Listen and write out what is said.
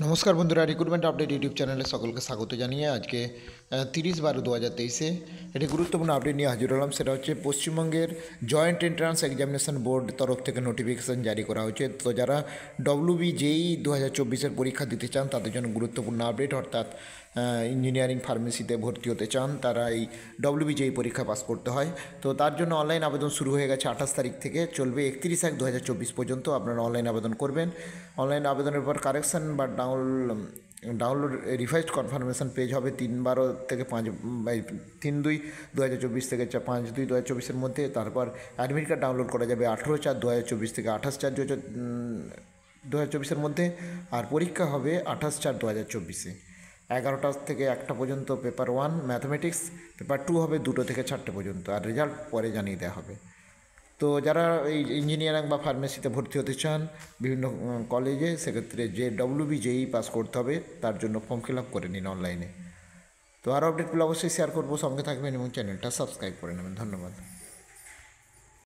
নমস্কার বন্ধুরা, recruitment update YouTube চ্যানেলে সকলকে স্বাগত জানিয়ে আজকে 30/12/2023 একটি গুরুত্বপূর্ণ আপডেট নিয়ে হাজির হলাম। সেটা হচ্ছে পশ্চিমবঙ্গের জয়েন্ট এন্ট্রান্স এক্সামিনেশন বোর্ড তরফ থেকে নোটিফিকেশান জারি করা হয়েছে। তো যারা WBJEE 2024-এর পরীক্ষা দিতে চান তাদের জন্য গুরুত্বপূর্ণ আপডেট, অর্থাৎ ইঞ্জিনিয়ারিং ফার্মেসিতে ভর্তি হতে চান তারা এই WBJEE পরীক্ষা পাস করতে হয়। তো তার জন্য অনলাইন আবেদন শুরু হয়ে গেছে 28 তারিখ থেকে, চলবে 31/1/2024 পর্যন্ত আপনারা অনলাইন আবেদন করবেন। অনলাইন আবেদনের পর কারেকশান বা ডাউনলোড রিভাইজড কনফার্মেশন পেজ হবে 3/12 থেকে 3/2/2024 থেকে 5/2/2024-এর মধ্যে। তারপর অ্যাডমিট কার্ড ডাউনলোড করা যাবে 18/4/2024 থেকে 28/4/2024-এর মধ্যে। আর পরীক্ষা হবে 28/4/2024-এ 11টা থেকে 1টা পর্যন্ত পেপার 1 ম্যাথমেটিক্স, পেপার 2 হবে 2টো থেকে 4টে পর্যন্ত, আর রেজাল্ট পরে জানিয়ে দেওয়া হবে। তো যারা এই ইঞ্জিনিয়ারিং বা ফার্মেসিতে ভর্তি হতে চান বিভিন্ন কলেজে, সেক্ষেত্রে যে WBJEE পাস করতে হবে তার জন্য ফর্ম ফিল আপ করে নিন অনলাইনে। তো আরও আপডেট পেলে অবশ্যই শেয়ার করবো, সঙ্গে থাকবেন এবং চ্যানেলটা সাবস্ক্রাইব করে নেবেন। ধন্যবাদ।